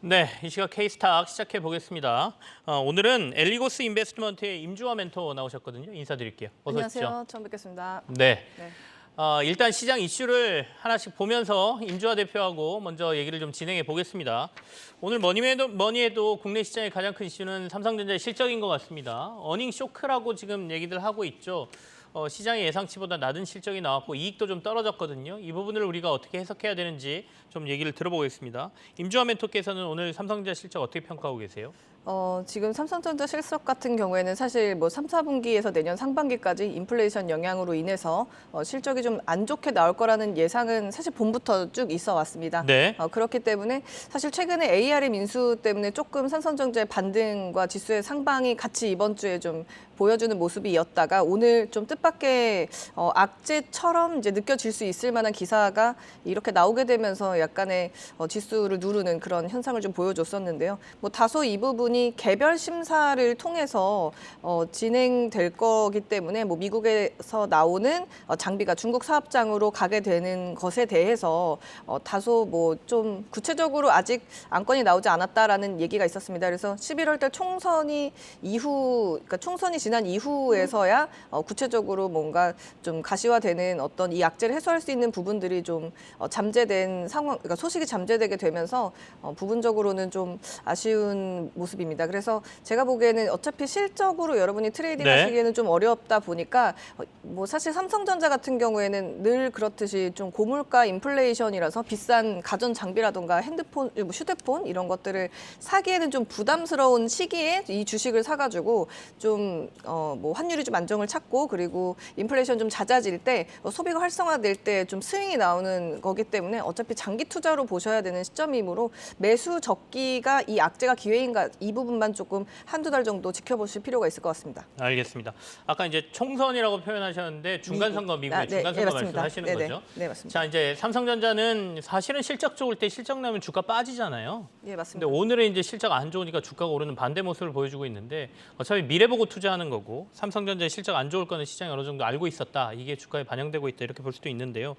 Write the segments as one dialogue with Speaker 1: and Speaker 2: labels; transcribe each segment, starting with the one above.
Speaker 1: 네, 이 시각 K스탁 시작해 보겠습니다. 오늘은 엘리고스 인베스트먼트의 임주화 멘토 나오셨거든요. 인사드릴게요. 어서 오십시오.
Speaker 2: 안녕하세요. 처음 뵙겠습니다.
Speaker 1: 네.
Speaker 2: 네.
Speaker 1: 일단 시장 이슈를 하나씩 보면서 임주화 대표하고 먼저 얘기를 좀 진행해 보겠습니다. 오늘 뭐니 해도 국내 시장의 가장 큰 이슈는 삼성전자의 실적인 것 같습니다. 어닝 쇼크라고 지금 얘기들 하고 있죠. 시장의 예상치보다 낮은 실적이 나왔고 이익도 좀 떨어졌거든요. 이 부분을 우리가 어떻게 해석해야 되는지 좀 얘기를 들어보겠습니다. 임주화 멘토께서는 오늘 삼성전자 실적 어떻게 평가하고 계세요?
Speaker 2: 지금 삼성전자 실적 같은 경우에는 사실 뭐 3, 4분기에서 내년 상반기까지 인플레이션 영향으로 인해서 실적이 좀 안 좋게 나올 거라는 예상은 사실 봄부터 쭉 있어 왔습니다.
Speaker 1: 네.
Speaker 2: 그렇기 때문에 사실 최근에 ARM 인수 때문에 조금 삼성전자의 반등과 지수의 상방이 같이 이번 주에 좀 보여주는 모습이었다가 오늘 좀 뜻밖의 악재처럼 이제 느껴질 수 있을 만한 기사가 이렇게 나오게 되면서 약간의 지수를 누르는 그런 현상을 좀 보여줬었는데요. 뭐 다소 이 부분이 개별 심사를 통해서 진행될 거기 때문에 뭐 미국에서 나오는 장비가 중국 사업장으로 가게 되는 것에 대해서 다소 뭐 좀 구체적으로 아직 안건이 나오지 않았다라는 얘기가 있었습니다. 그래서 11월 달 총선이 그러니까 총선이 지난 이후에서야 구체적으로 뭔가 좀 가시화되는 어떤 이 악재를 해소할 수 있는 부분들이 좀 잠재된 상황, 그러니까 소식이 잠재되게 되면서 부분적으로는 좀 아쉬운 모습입니다. 그래서 제가 보기에는 어차피 실적으로 여러분이 트레이딩 하시기에는 좀 어렵다 보니까 뭐 사실 삼성전자 같은 경우에는 늘 그렇듯이 좀 고물가 인플레이션이라서 비싼 가전 장비라던가 핸드폰, 뭐 휴대폰 이런 것들을 사기에는 좀 부담스러운 시기에 이 주식을 사가지고 좀 뭐 환율이 좀 안정을 찾고 그리고 인플레이션 좀 잦아질 때 소비가 활성화될 때 좀 스윙이 나오는 거기 때문에 어차피 장기 투자로 보셔야 되는 시점이므로 매수 적기가 이 악재가 기회인가 이 부분만 조금 한두 달 정도 지켜보실 필요가 있을 것 같습니다.
Speaker 1: 알겠습니다. 아까 이제 총선이라고 표현하셨는데 중간선거, 미국의 중간선거 말씀하시는 거죠?
Speaker 2: 네, 맞습니다.
Speaker 1: 자, 이제 삼성전자는 사실은 실적 좋을 때 실적 나면 주가 빠지잖아요.
Speaker 2: 네, 맞습니다.
Speaker 1: 근데 오늘은 이제 실적 안 좋으니까 주가가 오르는 반대 모습을 보여주고 있는데 어차피 미래 보고 투자하는 거고 삼성전자의 실적 안 좋을 거는 시장이 어느 정도 알고 있었다. 이게 주가에 반영되고 있다. 이렇게 볼 수도 있는데요.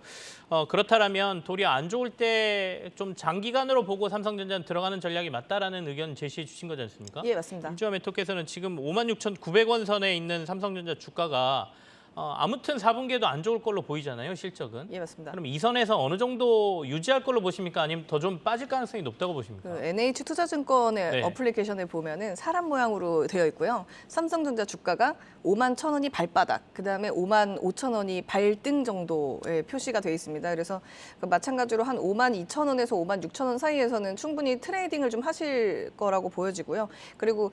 Speaker 1: 그렇다면 도리어 안 좋을 때 좀 장기간으로 보고 삼성전자는 들어가는 전략이 맞다라는 의견 제시해 주신 거지 않습니까?
Speaker 2: 예, 맞습니다.
Speaker 1: 임주화 멘토께서는 지금 56,900원 선에 있는 삼성전자 주가가 아무튼 4분기에도 안 좋을 걸로 보이잖아요, 실적은.
Speaker 2: 예, 맞습니다.
Speaker 1: 그럼 이 선에서 어느 정도 유지할 걸로 보십니까? 아니면 더 좀 빠질 가능성이 높다고 보십니까?
Speaker 2: 그 NH투자증권의
Speaker 1: 네.
Speaker 2: 어플리케이션에 보면은 사람 모양으로 되어 있고요. 삼성전자 주가가 51,000원이 발바닥, 그다음에 55,000원이 발등 정도의 표시가 되어 있습니다. 그래서 마찬가지로 한 52,000원에서 56,000원 사이에서는 충분히 트레이딩을 좀 하실 거라고 보여지고요. 그리고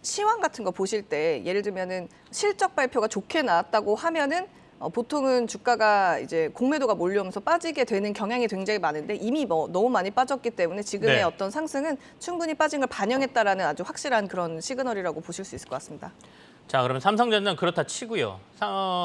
Speaker 2: 시황 같은 거 보실 때 예를 들면은 실적 발표가 좋게 나왔다고 하면은 보통은 주가가 이제 공매도가 몰려오면서 빠지게 되는 경향이 굉장히 많은데 이미 뭐 너무 많이 빠졌기 때문에 지금의
Speaker 1: 네.
Speaker 2: 어떤 상승은 충분히 빠진 걸 반영했다라는 아주 확실한 그런 시그널이라고 보실 수 있을 것 같습니다.
Speaker 1: 자, 그러면 삼성전자는 그렇다 치고요.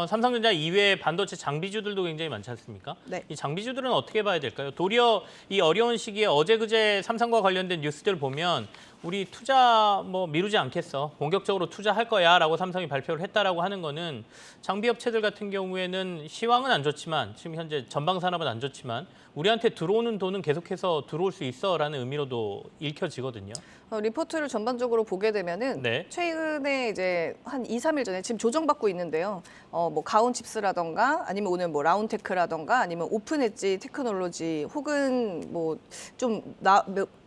Speaker 1: 삼성전자 이외의 반도체 장비주들도 굉장히 많지 않습니까?
Speaker 2: 네.
Speaker 1: 이 장비주들은 어떻게 봐야 될까요? 도리어 이 어려운 시기에 어제 그제 삼성과 관련된 뉴스들 보면 우리 투자 뭐 미루지 않겠어. 본격적으로 투자할 거야라고 삼성이 발표를 했다라고 하는 거는 장비 업체들 같은 경우에는 시황은 안 좋지만 지금 현재 전방 산업은 안 좋지만 우리한테 들어오는 돈은 계속해서 들어올 수 있어라는 의미로도 읽혀지거든요.
Speaker 2: 리포트를 전반적으로 보게 되면은
Speaker 1: 네.
Speaker 2: 최근에 이제 한 2, 3일 전에 지금 조정받고 있는데요. 뭐 가온칩스라던가 아니면 오늘 뭐 라운테크라던가 아니면 오픈 엣지 테크놀로지 혹은 뭐 좀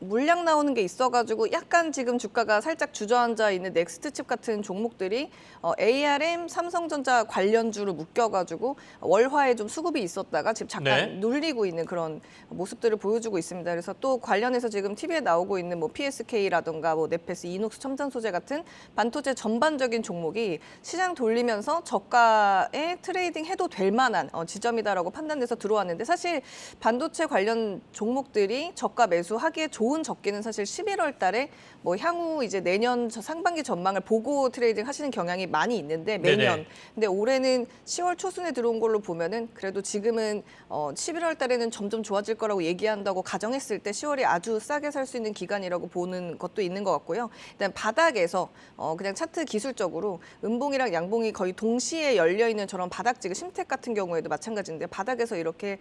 Speaker 2: 물량 나오는 게 있어가지고 약간 지금 주가가 살짝 주저앉아 있는 넥스트칩 같은 종목들이 ARM, 삼성전자 관련주로 묶여가지고 월화에 좀 수급이 있었다가 지금 잠깐 눌리고 있는 그런 모습들을 보여주고 있습니다. 그래서 또 관련해서 지금 TV에 나오고 있는 뭐 PSK라던가 뭐 네페스, 이녹스 첨단 소재 같은 반도체 전반적인 종목이 시장 돌리면서 저가에 트레이딩 해도 될 만한 지점이다라고 판단돼서 들어왔는데 사실 반도체 관련 종목들이 저가 매수하기에 좋은 적기는 사실 11월 달에 뭐 향후 이제 내년 상반기 전망을 보고 트레이딩 하시는 경향이 많이 있는데 매년.
Speaker 1: 네네.
Speaker 2: 근데 올해는 10월 초순에 들어온 걸로 보면은 그래도 지금은 11월 달에는 점점 좋아질 거라고 얘기한다고 가정했을 때 10월이 아주 싸게 살 수 있는 기간이라고 보는 것도 있는 것 같고요. 일단 바닥에서 그냥 차트 기술적으로 음봉이랑 양봉이 거의 동시에 열려 있는 저런 바닥지그 심텍 같은 경우에도 마찬가지인데 바닥에서 이렇게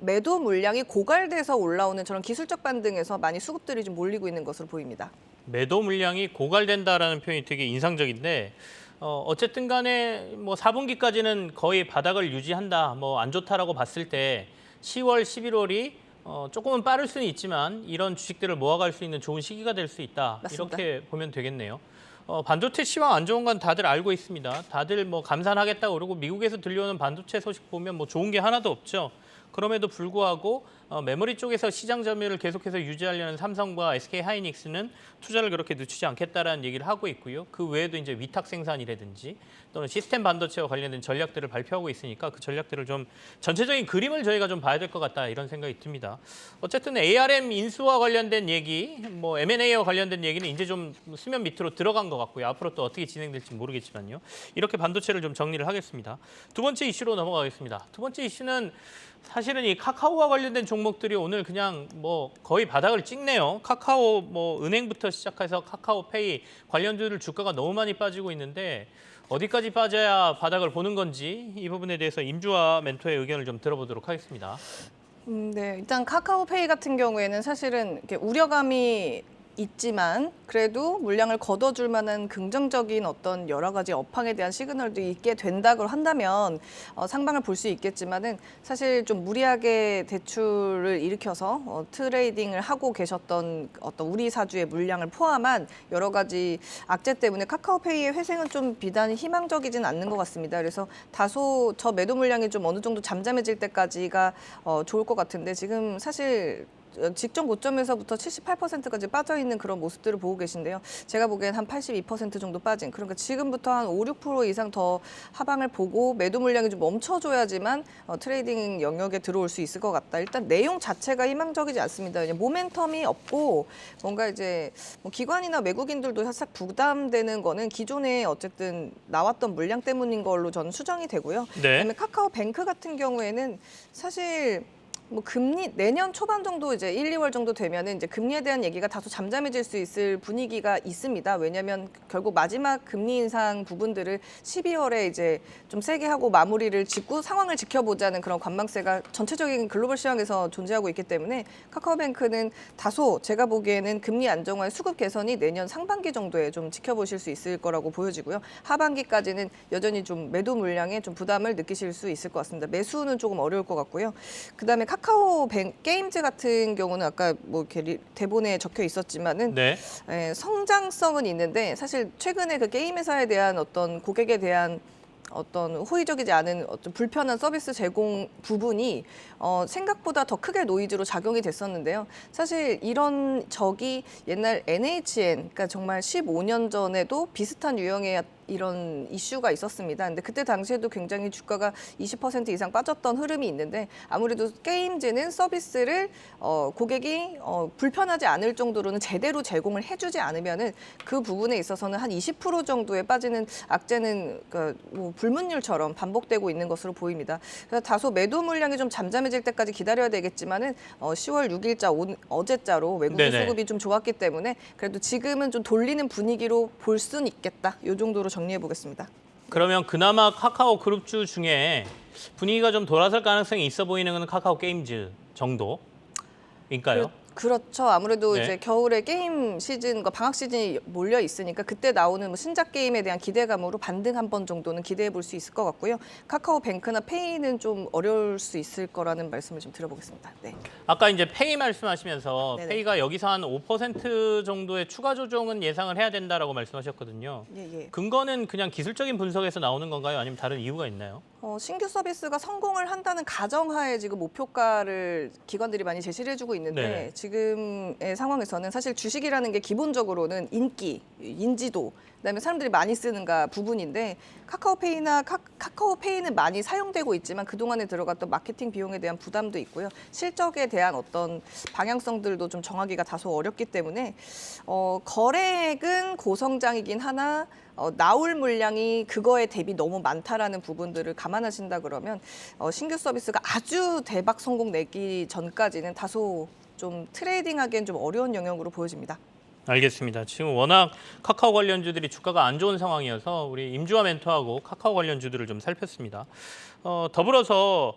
Speaker 2: 매도 물량이 고갈돼서 올라오는 저런 기술적 반등에서 부분에서 많이 수급들이 좀 몰리고 있는 것으로 보입니다.
Speaker 1: 매도 물량이 고갈된다라는 표현이 되게 인상적인데 어쨌든 간에 뭐 4분기까지는 거의 바닥을 유지한다. 뭐 안 좋다라고 봤을 때 10월, 11월이 조금은 빠를 수는 있지만 이런 주식들을 모아갈 수 있는 좋은 시기가 될 수 있다.
Speaker 2: 맞습니다.
Speaker 1: 이렇게 보면 되겠네요. 반도체 시황 안 좋은 건 다들 알고 있습니다. 다들 뭐 감산하겠다고 그러고 미국에서 들려오는 반도체 소식 보면 뭐 좋은 게 하나도 없죠. 그럼에도 불구하고 메모리 쪽에서 시장 점유율을 계속해서 유지하려는 삼성과 SK 하이닉스는 투자를 그렇게 늦추지 않겠다라는 얘기를 하고 있고요. 그 외에도 이제 위탁 생산이라든지 또는 시스템 반도체와 관련된 전략들을 발표하고 있으니까 그 전략들을 좀 전체적인 그림을 저희가 좀 봐야 될 것 같다 이런 생각이 듭니다. 어쨌든 ARM 인수와 관련된 얘기, 뭐 M&A와 관련된 얘기는 이제 좀 수면 밑으로 들어간 것 같고요. 앞으로 또 어떻게 진행될지 모르겠지만요. 이렇게 반도체를 좀 정리를 하겠습니다. 두 번째 이슈로 넘어가겠습니다. 두 번째 이슈는 사실은 이 카카오와 관련된 종목들이 오늘 그냥 뭐 거의 바닥을 찍네요. 카카오 뭐 은행부터 시작해서 카카오페이 관련주들 주가가 너무 많이 빠지고 있는데 어디까지 빠져야 바닥을 보는 건지 이 부분에 대해서 임주화 멘토의 의견을 좀 들어보도록 하겠습니다.
Speaker 2: 네, 일단 카카오페이 같은 경우에는 사실은 이렇게 우려감이 있지만 그래도 물량을 걷어줄 만한 긍정적인 어떤 여러 가지 업황에 대한 시그널도 있게 된다고 한다면 상방을 볼 수 있겠지만은 사실 좀 무리하게 대출을 일으켜서 트레이딩을 하고 계셨던 어떤 우리 사주의 물량을 포함한 여러 가지 악재 때문에 카카오페이의 회생은 좀 비단 희망적이진 않는 것 같습니다. 그래서 다소 저 매도 물량이 좀 어느 정도 잠잠해질 때까지가 좋을 것 같은데 지금 사실 직전 고점에서부터 78%까지 빠져 있는 그런 모습들을 보고 계신데요. 제가 보기엔 한 82% 정도 빠진. 그러니까 지금부터 한 5, 6% 이상 더 하방을 보고 매도 물량이 좀 멈춰줘야지만 트레이딩 영역에 들어올 수 있을 것 같다. 일단 내용 자체가 희망적이지 않습니다. 왜냐면 모멘텀이 없고 뭔가 이제 뭐 기관이나 외국인들도 살짝 부담되는 거는 기존에 어쨌든 나왔던 물량 때문인 걸로 저는 수정이 되고요.
Speaker 1: 네.
Speaker 2: 그다음에 카카오뱅크 같은 경우에는 사실 뭐 금리 내년 초반 정도 이제 1, 2월 정도 되면은 이제 금리에 대한 얘기가 다소 잠잠해질 수 있을 분위기가 있습니다. 왜냐하면 결국 마지막 금리 인상 부분들을 12월에 이제 좀 세게 하고 마무리를 짓고 상황을 지켜보자는 그런 관망세가 전체적인 글로벌 시장에서 존재하고 있기 때문에 카카오뱅크는 다소 제가 보기에는 금리 안정화의 수급 개선이 내년 상반기 정도에 좀 지켜보실 수 있을 거라고 보여지고요. 하반기까지는 여전히 좀 매도 물량에 좀 부담을 느끼실 수 있을 것 같습니다. 매수는 조금 어려울 것 같고요. 그다음에 카카오 게임즈 같은 경우는 아까 뭐 이렇게 대본에 적혀 있었지만은
Speaker 1: 네.
Speaker 2: 성장성은 있는데 사실 최근에 그 게임 회사에 대한 어떤 고객에 대한 어떤 호의적이지 않은 어떤 불편한 서비스 제공 부분이 생각보다 더 크게 노이즈로 작용이 됐었는데요. 사실 이런 적이 옛날 NHN, 그러니까 정말 15년 전에도 비슷한 유형의 이런 이슈가 있었습니다. 근데 그때 당시에도 굉장히 주가가 20% 이상 빠졌던 흐름이 있는데 아무래도 게임즈는 서비스를 고객이 불편하지 않을 정도로는 제대로 제공을 해주지 않으면은 그 부분에 있어서는 한 20% 정도에 빠지는 악재는 그러니까 뭐 불문율처럼 반복되고 있는 것으로 보입니다. 그래서 다소 매도 물량이 좀 잠잠해질 때까지 기다려야 되겠지만은 10월 6일자 어제자로 외국인
Speaker 1: 네네.
Speaker 2: 수급이 좀 좋았기 때문에 그래도 지금은 좀 돌리는 분위기로 볼 수는 있겠다. 이 정도로 정리해 보겠습니다.
Speaker 1: 그러면 그나마 카카오 그룹주 중에 분위기가 좀 돌아설 가능성이 있어 보이는 건 카카오 게임즈 정도인가요?
Speaker 2: 그렇죠. 아무래도
Speaker 1: 네.
Speaker 2: 이제 겨울에 게임 시즌과 방학 시즌이 몰려 있으니까 그때 나오는 뭐 신작 게임에 대한 기대감으로 반등 한 번 정도는 기대해 볼 수 있을 것 같고요. 카카오뱅크나 페이는 좀 어려울 수 있을 거라는 말씀을 좀 드려보겠습니다. 네.
Speaker 1: 아까 이제 페이 말씀하시면서
Speaker 2: 네네.
Speaker 1: 페이가 여기서 한 5% 정도의 추가 조정은 예상을 해야 된다라고 말씀하셨거든요.
Speaker 2: 예.
Speaker 1: 근거는 그냥 기술적인 분석에서 나오는 건가요? 아니면 다른 이유가 있나요?
Speaker 2: 신규 서비스가 성공을 한다는 가정하에 지금 목표가를 기관들이 많이 제시를 해주고 있는데
Speaker 1: 네.
Speaker 2: 지금의 상황에서는 사실 주식이라는 게 기본적으로는 인기, 인지도, 그다음에 사람들이 많이 쓰는가 부분인데 카카오페이는 많이 사용되고 있지만 그동안에 들어갔던 마케팅 비용에 대한 부담도 있고요. 실적에 대한 어떤 방향성들도 좀 정하기가 다소 어렵기 때문에 거래액은 고성장이긴 하나 나올 물량이 그거에 대비 너무 많다라는 부분들을 감안하신다 그러면 신규 서비스가 아주 대박 성공 내기 전까지는 다소 좀 트레이딩하기엔 좀 어려운 영역으로 보여집니다.
Speaker 1: 알겠습니다. 지금 워낙 카카오 관련주들이 주가가 안 좋은 상황이어서 우리 임주화 멘토하고 카카오 관련주들을 좀 살폈습니다. 더불어서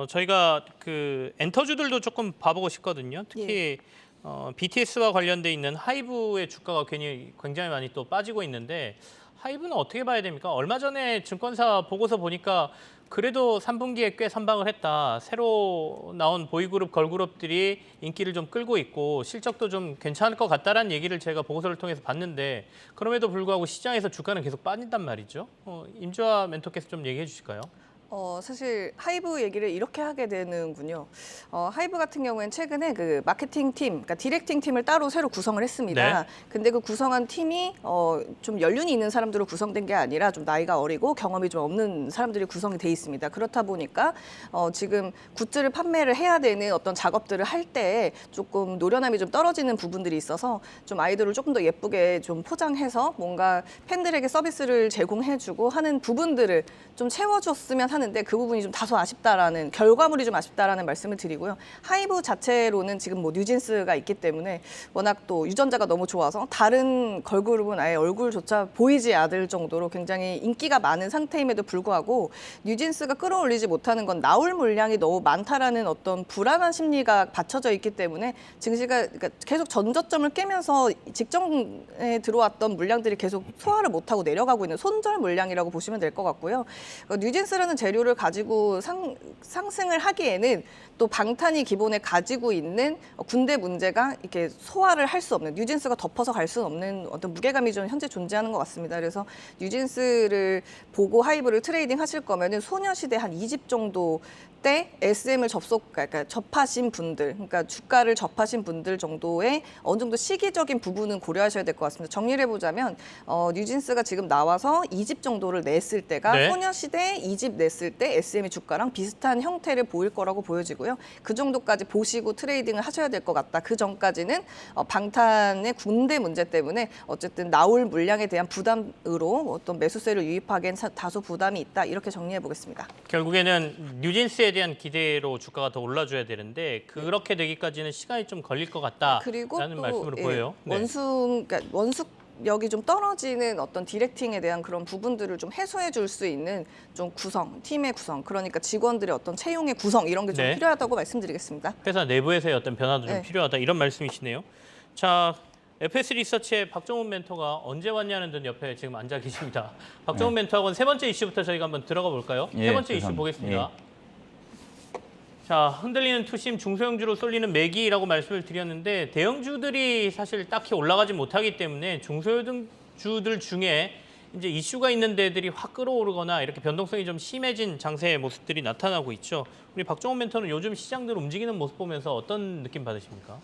Speaker 1: 저희가 그 엔터주들도 조금 봐보고 싶거든요. 특히 BTS와 관련돼 있는 하이브의 주가가 굉장히 많이 또 빠지고 있는데 하이브는 어떻게 봐야 됩니까? 얼마 전에 증권사 보고서 보니까 그래도 3분기에 꽤 선방을 했다. 새로 나온 보이그룹, 걸그룹들이 인기를 좀 끌고 있고 실적도 좀 괜찮을 것 같다라는 얘기를 제가 보고서를 통해서 봤는데 그럼에도 불구하고 시장에서 주가는 계속 빠진단 말이죠. 임주아 멘토께서 좀 얘기해 주실까요?
Speaker 2: 사실 하이브 얘기를 이렇게 하게 되는군요. 하이브 같은 경우에는 최근에 그 마케팅 팀, 그러니까 디렉팅 팀을 따로 새로 구성을 했습니다.
Speaker 1: 네.
Speaker 2: 근데 그 구성한 팀이 좀 연륜이 있는 사람들로 구성된 게 아니라 좀 나이가 어리고 경험이 좀 없는 사람들이 구성이 돼 있습니다. 그렇다 보니까 지금 굿즈를 판매를 해야 되는 어떤 작업들을 할 때 조금 노련함이 좀 떨어지는 부분들이 있어서 좀 아이돌을 조금 더 예쁘게 좀 포장해서 뭔가 팬들에게 서비스를 제공해주고 하는 부분들을 좀 채워줬으면 하는데 그 부분이 좀 다소 아쉽다라는 결과물이 좀 아쉽다라는 말씀을 드리고요. 하이브 자체로는 지금 뭐 뉴진스가 있기 때문에 워낙 또 유전자가 너무 좋아서 다른 걸그룹은 아예 얼굴조차 보이지 않을 정도로 굉장히 인기가 많은 상태임에도 불구하고 뉴진스가 끌어올리지 못하는 건 나올 물량이 너무 많다라는 어떤 불안한 심리가 받쳐져 있기 때문에 증시가 그러니까 계속 전저점을 깨면서 직전에 들어왔던 물량들이 계속 소화를 못하고 내려가고 있는 손절 물량이라고 보시면 될 것 같고요. 뉴진스라는 재료를 가지고 상승을 하기에는 또 방탄이 기본에 가지고 있는 군대 문제가 이렇게 소화를 할 수 없는 뉴진스가 덮어서 갈 수 없는 어떤 무게감이 좀 현재 존재하는 것 같습니다. 그래서 뉴진스를 보고 하이브를 트레이딩 하실 거면은 소녀시대 한 2집 정도 때 SM을 그러니까 접하신 분들, 그러니까 주가를 접하신 분들 정도의 어느 정도 시기적인 부분은 고려하셔야 될 것 같습니다. 정리를 해보자면 뉴진스가 지금 나와서 2집 정도를 냈을 때가
Speaker 1: 네.
Speaker 2: 소녀시대 2집 냈을 때 SM의 주가랑 비슷한 형태를 보일 거라고 보여지고요. 그 정도까지 보시고 트레이딩을 하셔야 될 것 같다. 그 전까지는 방탄의 군대 문제 때문에 어쨌든 나올 물량에 대한 부담으로 어떤 매수세를 유입하기엔 다소 부담이 있다. 이렇게 정리해 보겠습니다.
Speaker 1: 결국에는 뉴진스에 대한 기대로 주가가 더 올라줘야 되는데 그렇게 되기까지는 시간이 좀 걸릴 것
Speaker 2: 그리고
Speaker 1: 같다라는
Speaker 2: 또
Speaker 1: 말씀으로 보여요. 네.
Speaker 2: 그러니까 원숙력이 좀 떨어지는 어떤 디렉팅에 대한 그런 부분들을 좀 해소해 줄 수 있는 좀 구성, 팀의 구성, 그러니까 직원들의 어떤 채용의 구성 이런 게 좀
Speaker 1: 네.
Speaker 2: 필요하다고 말씀드리겠습니다.
Speaker 1: 회사 내부에서의 어떤 변화도 좀
Speaker 2: 네.
Speaker 1: 필요하다 이런 말씀이시네요. 자, FS 리서치의 박정훈 멘토가 언제 왔냐는 듯 옆에 지금 앉아 계십니다. 박정훈 멘토하고는 세 번째 이슈부터 저희가 한번 들어가 볼까요?
Speaker 3: 예,
Speaker 1: 세 번째 이슈
Speaker 3: 죄송합니다.
Speaker 1: 보겠습니다. 자, 흔들리는 투심 중소형주로 쏠리는 매기라고 말씀을 드렸는데 대형주들이 사실 딱히 올라가지 못하기 때문에 중소형주들 중에 이제 이슈가 있는 데들이 확 끌어오르거나 이렇게 변동성이 좀 심해진 장세의 모습들이 나타나고 있죠. 우리 박정훈 멘토는 요즘 시장들 움직이는 모습 보면서 어떤 느낌 받으십니까?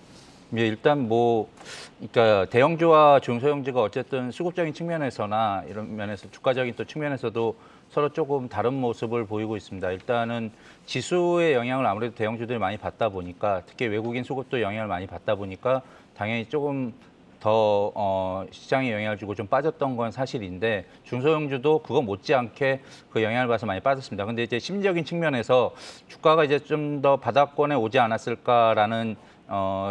Speaker 3: 예, 일단 그러니까 대형주와 중소형주가 어쨌든 수급적인 측면에서나 이런 면에서 주가적인 또 측면에서도 서로 조금 다른 모습을 보이고 있습니다. 일단은 지수의 영향을 아무래도 대형주들이 많이 받다 보니까 특히 외국인 수급도 영향을 많이 받다 보니까 당연히 조금 더 시장에 영향을 주고 좀 빠졌던 건 사실인데 중소형주도 그거 못지않게 그 영향을 받아서 많이 빠졌습니다. 근데 이제 심리적인 측면에서 주가가 이제 좀 더 바닥권에 오지 않았을까라는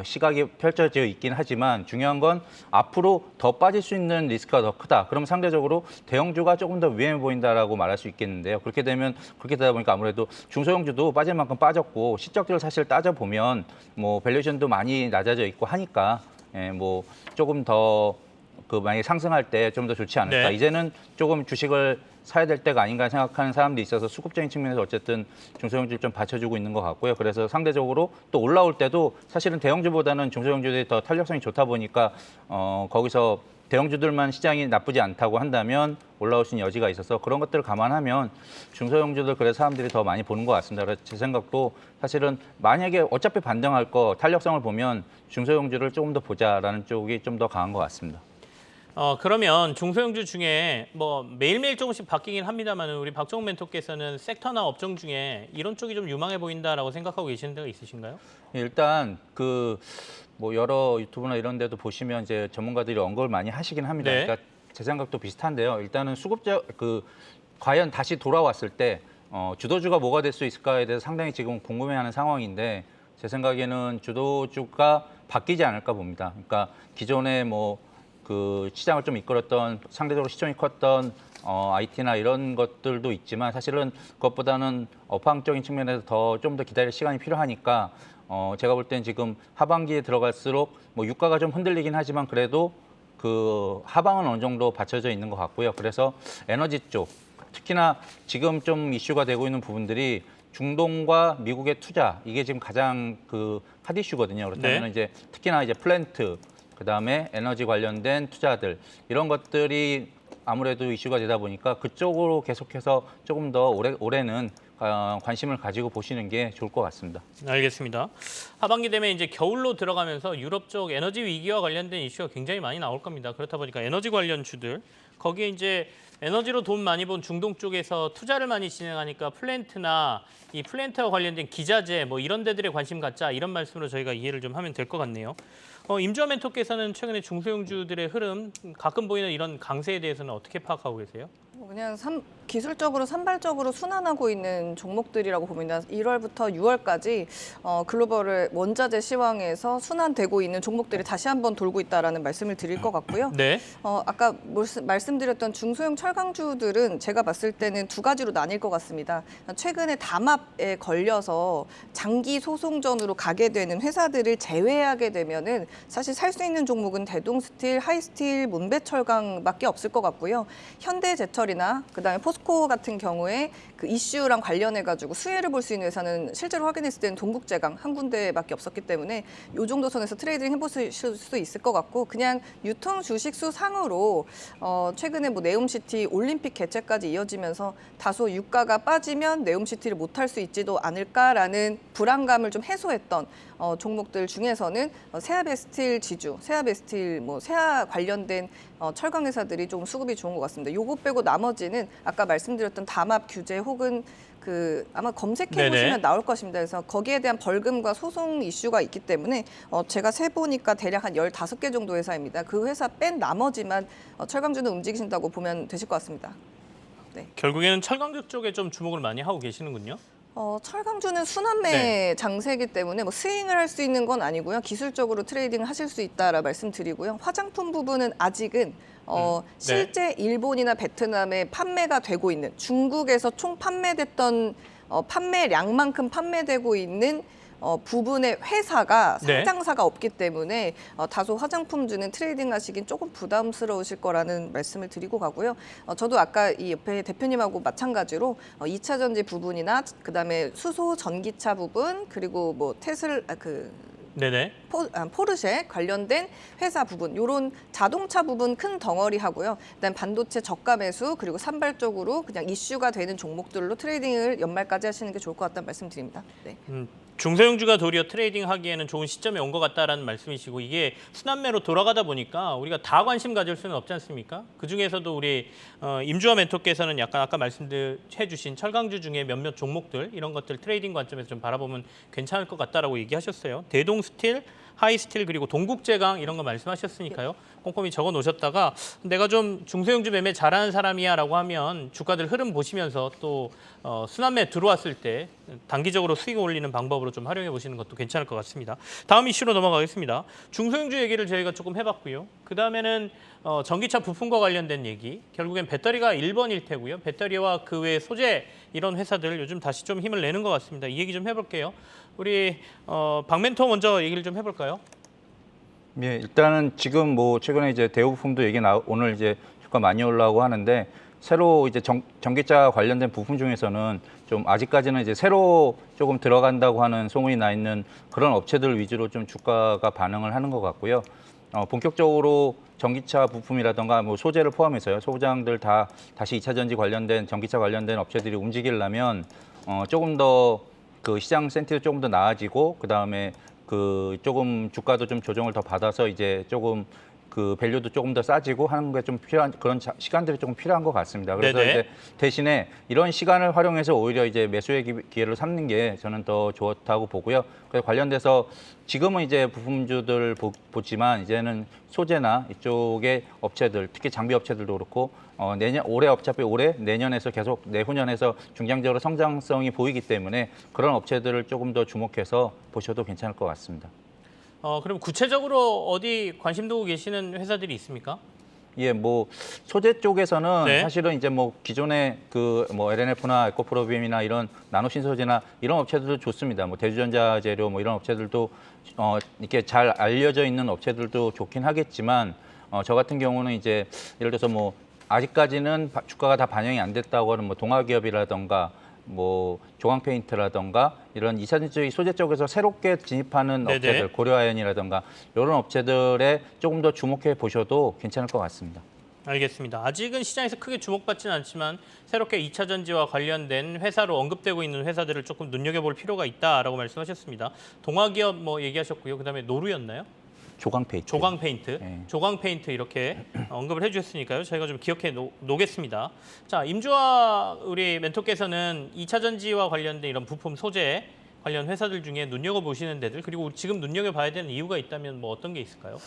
Speaker 3: 시각이 펼쳐져 있긴 하지만 중요한 건 앞으로 더 빠질 수 있는 리스크가 더 크다. 그럼 상대적으로 대형주가 조금 더 위험해 보인다라고 말할 수 있겠는데요. 그렇게 되다 보니까 아무래도 중소형주도 빠질 만큼 빠졌고 실적들을 사실 따져보면 뭐 밸류에이션도 많이 낮아져 있고 하니까 조금 더 만약에 상승할 때 좀 더 좋지 않을까.
Speaker 1: 네.
Speaker 3: 이제는 조금 주식을 사야 될 때가 아닌가 생각하는 사람들이 있어서 수급적인 측면에서 어쨌든 중소형주를 좀 받쳐주고 있는 것 같고요. 그래서 상대적으로 또 올라올 때도 사실은 대형주보다는 중소형주들이 더 탄력성이 좋다 보니까 거기서 대형주들만 시장이 나쁘지 않다고 한다면 올라올 수 있는 여지가 있어서 그런 것들을 감안하면 중소형주들 그래서 사람들이 더 많이 보는 것 같습니다. 그래서 제 생각도 사실은 만약에 어차피 반등할 거 탄력성을 보면 중소형주를 조금 더 보자라는 쪽이 좀 더 강한 것 같습니다.
Speaker 1: 그러면 중소형주 중에 뭐 매일매일 조금씩 바뀌긴 합니다만 우리 박정훈 멘토께서는 섹터나 업종 중에 이런 쪽이 좀 유망해 보인다라고 생각하고 계시는 데가 있으신가요?
Speaker 3: 일단 여러 유튜브나 이런 데도 보시면 이제 전문가들이 언급을 많이 하시긴 합니다.
Speaker 1: 네.
Speaker 3: 그러니까 제 생각도 비슷한데요. 일단은 과연 다시 돌아왔을 때 주도주가 뭐가 될 수 있을까에 대해서 상당히 지금 궁금해하는 상황인데 제 생각에는 주도주가 바뀌지 않을까 봅니다. 그러니까 기존에 시장을 좀 이끌었던 상대적으로 시총이 컸던 IT나 이런 것들도 있지만 사실은 그것보다는 업황적인 측면에서 좀 더 기다릴 시간이 필요하니까 제가 볼 땐 지금 하반기에 들어갈수록 뭐 유가가 좀 흔들리긴 하지만 그래도 그 하방은 어느 정도 받쳐져 있는 것 같고요. 그래서 에너지 쪽, 특히나 지금 좀 이슈가 되고 있는 부분들이 중동과 미국의 투자, 이게 지금 가장 그 핫 이슈거든요. 그렇다면
Speaker 1: 네.
Speaker 3: 이제 특히나 이제 플랜트, 그다음에 에너지 관련된 투자들, 이런 것들이 아무래도 이슈가 되다 보니까 그쪽으로 계속해서 조금 더 올해는 관심을 가지고 보시는 게 좋을 것 같습니다.
Speaker 1: 알겠습니다. 하반기 되면 이제 겨울로 들어가면서 유럽 쪽 에너지 위기와 관련된 이슈가 굉장히 많이 나올 겁니다. 그렇다 보니까 에너지 관련 주들, 거기에 이제 에너지로 돈 많이 번 중동 쪽에서 투자를 많이 진행하니까 플랜트나 이 플랜트와 관련된 기자재 뭐 이런 데들에 관심 갖자, 이런 말씀으로 저희가 이해를 좀 하면 될 것 같네요. 임주환 멘토께서는 최근에 중소형주들의 흐름, 가끔 보이는 이런 강세에 대해서는 어떻게 파악하고 계세요?
Speaker 2: 그냥 기술적으로 산발적으로 순환하고 있는 종목들이라고 봅니다. 1월부터 6월까지 글로벌 원자재 시황에서 순환되고 있는 종목들이 다시 한번 돌고 있다라는 말씀을 드릴 것 같고요.
Speaker 1: 네.
Speaker 2: 아까 말씀드렸던 중소형 철강주들은 제가 봤을 때는 두 가지로 나뉠 것 같습니다. 최근에 담합에 걸려서 장기 소송전으로 가게 되는 회사들을 제외하게 되면은 사실 살 수 있는 종목은 대동스틸, 하이스틸, 문배철강밖에 없을 것 같고요. 현대제철이나 그다음에 포스코 같은 경우에 그 이슈랑 관련해 가지고 수혜를 볼 수 있는 회사는 실제로 확인했을 때는 동국제강 한 군데밖에 없었기 때문에 이 정도 선에서 트레이딩 해보실 수 있을 것 같고, 그냥 유통 주식수 상으로 최근에 뭐 네옴시티 올림픽 개최까지 이어지면서 다소 유가가 빠지면 네옴시티를 못할 수 있지도 않을까라는 불안감을 좀 해소했던 종목들 중에서는 세아베스틸 지주, 세아베스틸 뭐 세아 관련된 철강 회사들이 좀 수급이 좋은 것 같습니다. 요거 빼고 나머지는 아까 말씀드렸던 담합 규제 혹은 아마 검색해 보시면 나올 것입니다. 그래서 거기에 대한 벌금과 소송 이슈가 있기 때문에 제가 세보니까 대략 한 15개 정도 회사입니다. 그 회사 뺀 나머지만 철강주는 움직이신다고 보면 되실 것 같습니다. 네.
Speaker 1: 결국에는 철강주 쪽에 좀 주목을 많이 하고 계시는군요.
Speaker 2: 철강주는 순환매 장세이기 때문에 뭐 스윙을 할 수 있는 건 아니고요. 기술적으로 트레이딩을 하실 수 있다라 말씀드리고요. 화장품 부분은 아직은 실제 일본이나 베트남에 판매가 되고 있는, 중국에서 총 판매됐던 판매량만큼 판매되고 있는 부분의 회사가 상장사가 없기 때문에 다소 화장품주는 트레이딩 하시긴 조금 부담스러우실 거라는 말씀을 드리고 가고요. 저도 아까 이 옆에 대표님하고 마찬가지로 2차 전지 부분이나 그다음에 수소 전기차 부분, 그리고 뭐
Speaker 1: 네네.
Speaker 2: 포르쉐 관련된 회사 부분, 이런 자동차 부분 큰 덩어리 하고요. 그다음 반도체 저가 매수, 그리고 산발적으로 그냥 이슈가 되는 종목들로 트레이딩을 연말까지 하시는 게 좋을 것 같다는 말씀드립니다. 네.
Speaker 1: 중소형주가 도리어 트레이딩 하기에는 좋은 시점에 온 것 같다라는 말씀이시고, 이게 순환매로 돌아가다 보니까 우리가 다 관심 가질 수는 없지 않습니까? 그중에서도 우리 임주환 멘토께서는 약간 아까 말씀해 주신 철강주 중에 몇몇 종목들, 이런 것들 트레이딩 관점에서 좀 바라보면 괜찮을 것 같다라고 얘기하셨어요. 대동스틸, 하이스틸, 그리고 동국제강 이런 거 말씀하셨으니까요. 꼼꼼히 적어 놓으셨다가 내가 좀 중소형주 매매 잘하는 사람이야라고 하면 주가들 흐름 보시면서 또 순환매 들어왔을 때 단기적으로 수익 올리는 방법으로 좀 활용해 보시는 것도 괜찮을 것 같습니다. 다음 이슈로 넘어가겠습니다. 중소형주 얘기를 저희가 조금 해봤고요. 그 다음에는 전기차 부품과 관련된 얘기. 결국엔 배터리가 1번일 테고요. 배터리와 그 외 소재 이런 회사들 요즘 다시 좀 힘을 내는 것 같습니다. 이 얘기 좀 해볼게요. 우리 박 멘토 먼저 얘기를 좀 해볼까요?
Speaker 3: 예, 일단은 지금 뭐 최근에 이제 대우부품도 오늘 이제 주가 많이 올라오고 하는데, 새로 이제 전기차 관련된 부품 중에서는 좀 아직까지는 이제 새로 조금 들어간다고 하는 소문이 나 있는 그런 업체들 위주로 좀 주가가 반응을 하는 것 같고요. 본격적으로 전기차 부품이라던가 뭐 소재를 포함해서요, 소장들 다 다시 2차 전지 관련된 전기차 관련된 업체들이 움직이려면 조금 더 그 시장 센티도 조금 더 나아지고, 그 다음에 그 조금 주가도 좀 조정을 더 받아서 이제 조금 그 밸류도 조금 더 싸지고 하는 게 좀 필요한 그런 시간들이 조금 필요한 것 같습니다. 그래서
Speaker 1: 네네.
Speaker 3: 이제 대신에 이런 시간을 활용해서 오히려 이제 매수의 기회를 삼는 게 저는 더 좋다고 보고요. 그래서 관련돼서 지금은 이제 부품주들 보지만 이제는 소재나 이쪽의 업체들, 특히 장비 업체들도 그렇고 어차피 올해 내년에서 계속 내후년에서 중장기적으로 성장성이 보이기 때문에 그런 업체들을 조금 더 주목해서 보셔도 괜찮을 것 같습니다.
Speaker 1: 그럼 구체적으로 어디 관심 두고 계시는 회사들이 있습니까?
Speaker 3: 예, 뭐 소재 쪽에서는
Speaker 1: 네.
Speaker 3: 사실은 이제 뭐 기존의 그 뭐 LNF나 에코프로비움이나 이런 나노신소재나 이런 업체들도 좋습니다. 뭐 대주전자 재료 뭐 이런 업체들도 이렇게 잘 알려져 있는 업체들도 좋긴 하겠지만 저 같은 경우는 이제 예를 들어서 뭐 아직까지는 주가가 다 반영이 안 됐다고 하는 뭐 동아기업이라던가 뭐 조광 페인트라던가 이런 이사진주의 소재 쪽에서 새롭게 진입하는
Speaker 1: 네네.
Speaker 3: 업체들, 고려아연이라던가 이런 업체들에 조금 더 주목해 보셔도 괜찮을 것 같습니다.
Speaker 1: 알겠습니다. 아직은 시장에서 크게 주목받지는 않지만 새롭게 2차 전지와 관련된 회사로 언급되고 있는 회사들을 조금 눈여겨볼 필요가 있다라고 말씀하셨습니다. 동아기업 뭐 얘기하셨고요. 그다음에 노루였나요?
Speaker 3: 조광 페인트.
Speaker 1: 조광 페인트,
Speaker 3: 네.
Speaker 1: 조광 페인트 이렇게 언급을 해주셨으니까요. 저희가 좀 기억해 놓겠습니다. 자, 임주화 우리 멘토께서는 2차 전지와 관련된 이런 부품 소재 관련 회사들 중에 눈여겨 보시는 데들 그리고 지금 눈여겨 봐야 되는 이유가 있다면 뭐 어떤 게 있을까요?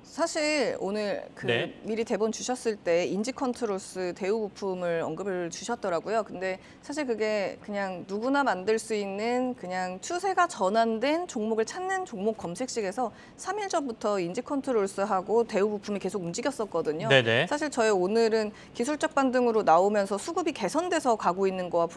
Speaker 2: 사실 오늘
Speaker 1: 네.
Speaker 2: 미리 대본 주셨을 때 인지컨트롤스 대우 부품을 언급을 주셨더라고요. 근데 사실 그게 그냥 누구나 만들 수 있는 그냥 추세가 전환된 종목을 찾는 종목 검색식에서 3일 전부터 인지컨트롤스하고 대우 부품이 계속 움직였었거든요.
Speaker 1: 네네.
Speaker 2: 사실 저희 오늘은 기술적 반등으로 나오면서 수급이 개선돼서 가고 있는 거와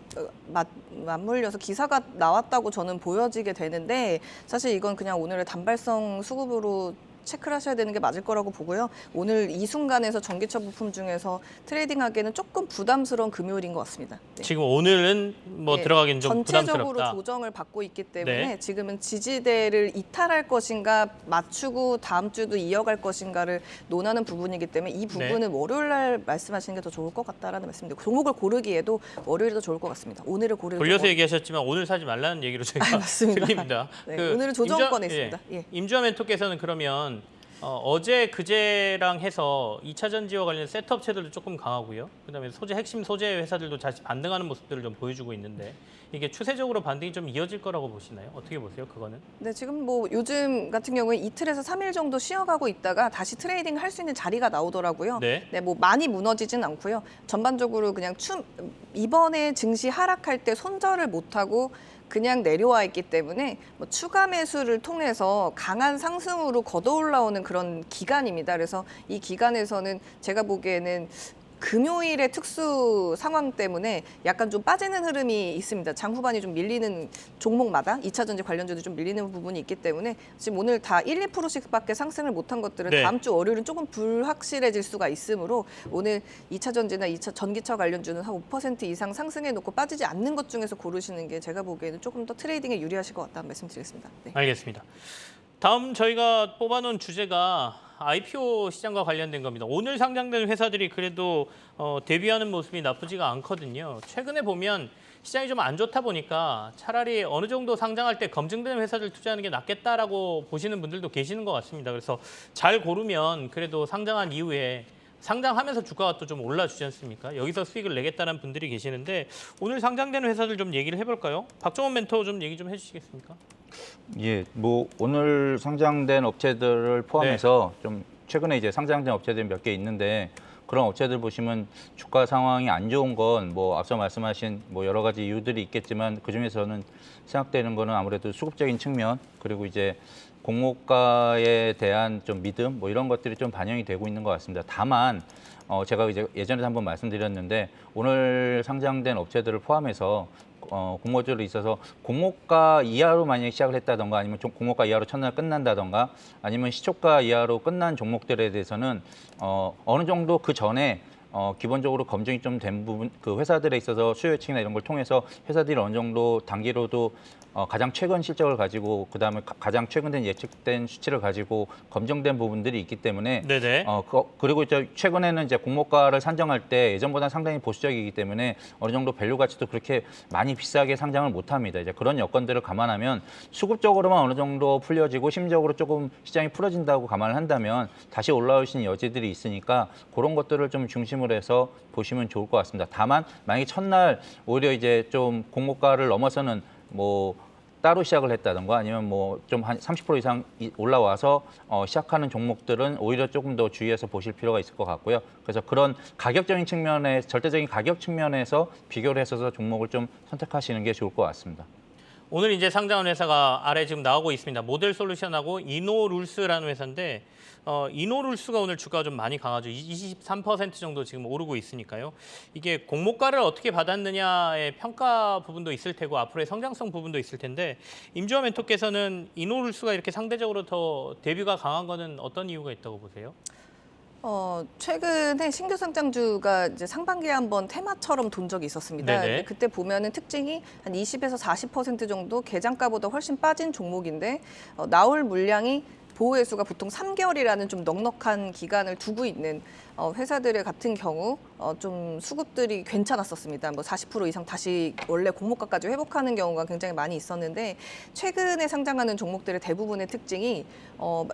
Speaker 2: 맞물려서 기사가 나왔다고 저는 보여지게 되는데 사실 이건 그냥 오늘의 단발성 수급으로 체크를 하셔야 되는 게 맞을 거라고 보고요. 오늘 이 순간에서 전기차 부품 중에서 트레이딩하기에는 조금 부담스러운 금요일인 것 같습니다. 네.
Speaker 1: 지금 오늘은 뭐
Speaker 2: 네,
Speaker 1: 들어가기는 좀
Speaker 2: 전체적으로
Speaker 1: 부담스럽다.
Speaker 2: 조정을 받고 있기 때문에
Speaker 1: 네.
Speaker 2: 지금은 지지대를 이탈할 것인가 맞추고 다음 주도 이어갈 것인가를 논하는 부분이기 때문에 이 부분은 월요일 날 말씀하시는 게 더 좋을 것 같다라는 말씀인데 종목을 고르기에도 월요일이 더 좋을 것 같습니다. 오늘을 고르기
Speaker 1: 돌려서 얘기하셨지만 오늘 사지 말라는 얘기로 저희가
Speaker 2: 맞습니다.
Speaker 1: 드립니다.
Speaker 2: 네, 오늘은 조정권에 있습니다. 예.
Speaker 1: 임주화 멘토께서는 그러면 어제 그제랑 해서 2차 전지와 관련 셋업체들도 조금 강하고요. 그다음에 핵심 소재 회사들도 다시 반등하는 모습들을 좀 보여주고 있는데 이게 추세적으로 반등이 좀 이어질 거라고 보시나요? 어떻게 보세요? 그거는?
Speaker 2: 네, 지금 뭐 요즘 같은 경우에 이틀에서 3일 정도 쉬어가고 있다가 다시 트레이딩 할 수 있는 자리가 나오더라고요.
Speaker 1: 네.
Speaker 2: 네, 뭐 많이 무너지진 않고요. 전반적으로 그냥 이번에 증시 하락할 때 손절을 못하고 그냥 내려와 있기 때문에 뭐 추가 매수를 통해서 강한 상승으로 걷어 올라오는 그런 기간입니다. 그래서 이 기간에서는 제가 보기에는 금요일의 특수 상황 때문에 약간 좀 빠지는 흐름이 있습니다. 장 후반이 좀 밀리는 종목마다 2차 전지 관련주도 좀 밀리는 부분이 있기 때문에 지금 오늘 다 1, 2%씩밖에 상승을 못한 것들은
Speaker 1: 네.
Speaker 2: 다음 주 월요일은 조금 불확실해질 수가 있으므로 오늘 2차 전지나 2차 전기차 관련주는 한 5% 이상 상승해 놓고 빠지지 않는 것 중에서 고르시는 게 제가 보기에는 조금 더 트레이딩에 유리하실 것 같다는 말씀드리겠습니다. 네.
Speaker 1: 알겠습니다. 다음 저희가 뽑아놓은 주제가 IPO 시장과 관련된 겁니다. 오늘 상장된 회사들이 그래도 데뷔하는 모습이 나쁘지가 않거든요. 최근에 보면 시장이 좀 안 좋다 보니까 차라리 어느 정도 상장할 때 검증된 회사들 투자하는 게 낫겠다라고 보시는 분들도 계시는 것 같습니다. 그래서 잘 고르면 그래도 상장한 이후에 상장하면서 주가가 또 좀 올라주지 않습니까? 여기서 수익을 내겠다는 분들이 계시는데 오늘 상장되는 회사들 좀 얘기를 해볼까요? 박정원 멘토 좀 얘기 좀 해주시겠습니까?
Speaker 3: 예, 뭐 오늘 상장된 업체들을 포함해서 좀 최근에 이제 상장된 업체들이 몇 개 있는데 그런 업체들 보시면 주가 상황이 안 좋은 건 뭐 앞서 말씀하신 뭐 여러 가지 이유들이 있겠지만 그 중에서는 생각되는 거는 아무래도 수급적인 측면 그리고 이제 공모가에 대한 좀 믿음 뭐 이런 것들이 좀 반영이 되고 있는 것 같습니다. 다만 제가 이제 예전에 한번 말씀드렸는데 오늘 상장된 업체들을 포함해서 공모주로 있어서 공모가 이하로 만약에 시작을 했다던가 아니면 공모가 이하로 첫날 끝난다던가 아니면 시초가 이하로 끝난 종목들에 대해서는 어느 정도 그 전에 기본적으로 검증이 좀 된 부분 그 회사들에 있어서 수요 예측이나 이런 걸 통해서 회사들이 어느 정도 단기로도 가장 최근 실적을 가지고 그다음에 가장 최근된 예측된 수치를 가지고 검증된 부분들이 있기 때문에
Speaker 1: 네네.
Speaker 3: 그리고 이제 최근에는 이제 공모가를 산정할 때 예전보다 상당히 보수적이기 때문에 어느 정도 밸류 가치도 그렇게 많이 비싸게 상장을 못 합니다. 이제 그런 여건들을 감안하면 수급적으로만 어느 정도 풀려지고 심리적으로 조금 시장이 풀어진다고 감안을 한다면 다시 올라올 수 있는 여지들이 있으니까 그런 것들을 좀 중심으로 해서 보시면 좋을 것 같습니다. 다만 만약에 첫날 오히려 이제 좀 공모가를 넘어서는 뭐 따로 시작을 했다던가 아니면 뭐 좀 한 30% 이상 올라와서 시작하는 종목들은 오히려 조금 더 주의해서 보실 필요가 있을 것 같고요. 그래서 그런 가격적인 측면에 절대적인 가격 측면에서 비교를 해서 종목을 좀 선택하시는 게 좋을 것 같습니다.
Speaker 1: 오늘 이제 상장한 회사가 아래 지금 나오고 있습니다. 모델솔루션하고 이노룰스라는 회사인데 이노룰스가 오늘 주가가 좀 많이 강하죠. 23% 정도 지금 오르고 있으니까요. 이게 공모가를 어떻게 받았느냐의 평가 부분도 있을 테고 앞으로의 성장성 부분도 있을 텐데 임주환 멘토께서는 이노룰스가 이렇게 상대적으로 더 데뷔가 강한 거는 어떤 이유가 있다고 보세요?
Speaker 2: 최근에 신규 상장주가 이제 상반기에 한번 테마처럼 돈 적이 있었습니다.
Speaker 1: 네네.
Speaker 2: 근데 그때 보면은 특징이 한 20에서 40% 정도 계장가보다 훨씬 빠진 종목인데 나올 물량이 보호회수가 보통 3개월이라는 좀 넉넉한 기간을 두고 있는 회사들 같은 경우 좀 수급들이 괜찮았었습니다. 뭐 40% 이상 다시 원래 공모가까지 회복하는 경우가 굉장히 많이 있었는데 최근에 상장하는 종목들의 대부분의 특징이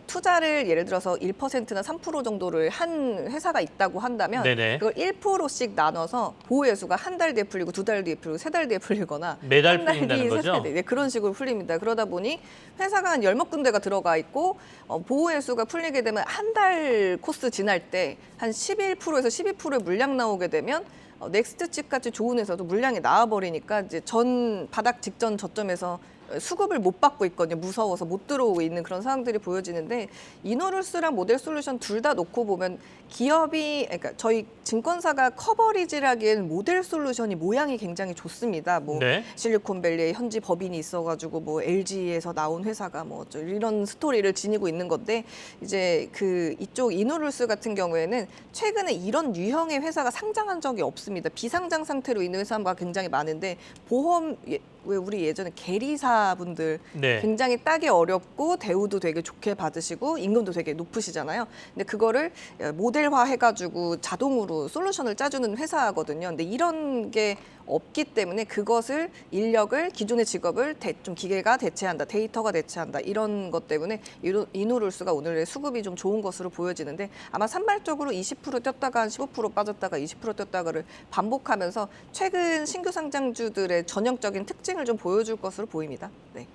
Speaker 2: 투자를 예를 들어서 1%나 3% 정도를 한 회사가 있다고 한다면
Speaker 1: 네네.
Speaker 2: 그걸 1%씩 나눠서 보호회수가 한 달 뒤에 풀리고 두 달 뒤에 풀리고 세 달 뒤에 풀리거나
Speaker 1: 매달
Speaker 2: 한 달
Speaker 1: 풀린다는
Speaker 2: 뒤에
Speaker 1: 거죠?
Speaker 2: 세 달 뒤에 그런 식으로 풀립니다. 그러다 보니 회사가 한 10군데가 들어가 있고 보호회수가 풀리게 되면 한 달 코스 지날 때 한 11%에서 12%의 물량 나오게 되면 넥스트칩 같이 좋은 회사도 물량이 나와버리니까 이제 전 바닥 직전 저점에서 수급을 못 받고 있거든요. 무서워서 못 들어오고 있는 그런 상황들이 보여지는데 이노룰스랑 모델솔루션 둘 다 놓고 보면 기업이 그러니까 저희 증권사가 커버리지를 하기에는 모델솔루션이 모양이 굉장히 좋습니다. 뭐
Speaker 1: 네.
Speaker 2: 실리콘밸리에 현지 법인이 있어가지고 뭐 LG에서 나온 회사가 뭐 이런 스토리를 지니고 있는 건데 이제 그 이쪽 이노룰스 같은 경우에는 최근에 이런 유형의 회사가 상장한 적이 없습니다. 비상장 상태로 있는 회사가 굉장히 많은데 보험 왜 우리 예전에 계리사분들
Speaker 1: 네.
Speaker 2: 굉장히 따기 어렵고 대우도 되게 좋게 받으시고 임금도 되게 높으시잖아요. 근데 그거를 모델화 해가지고 자동으로 솔루션을 짜주는 회사거든요. 근데 이런 게 없기 때문에 그것을 인력을 기존의 직업을 좀 기계가 대체한다, 데이터가 대체한다 이런 것 때문에 이노룰스가 오늘의 수급이 좀 좋은 것으로 보여지는데 아마 산발적으로 20% 뛰었다가 한 15% 빠졌다가 20% 뛰었다가를 반복하면서 최근 신규 상장주들의 전형적인 특징을 좀 보여줄 것으로 보입니다. 네.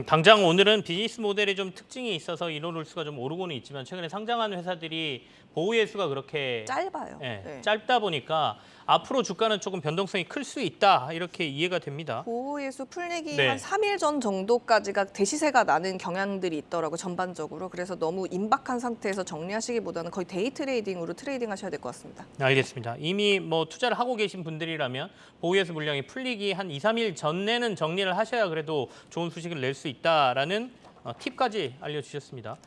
Speaker 1: 당장 오늘은 비즈니스 모델에 좀 특징이 있어서 이노룰스가 좀 오르고는 있지만 최근에 상장한 회사들이 보호예수가 그렇게
Speaker 2: 짧아요.
Speaker 1: 예,
Speaker 2: 네.
Speaker 1: 짧다 보니까 앞으로 주가는 조금 변동성이 클 수 있다 이렇게 이해가 됩니다.
Speaker 2: 보호예수 풀리기
Speaker 1: 네.
Speaker 2: 한 3일 전 정도까지가 대시세가 나는 경향들이 있더라고요. 전반적으로. 그래서 너무 임박한 상태에서 정리하시기보다는 거의 데이 트레이딩으로 트레이딩 하셔야 될 것 같습니다.
Speaker 1: 알겠습니다. 이미 뭐 투자를 하고 계신 분들이라면 보호예수 물량이 풀리기 한 2, 3일 전에는 정리를 하셔야 그래도 좋은 수익을 낼 수 있다라는 팁까지 알려주셨습니다.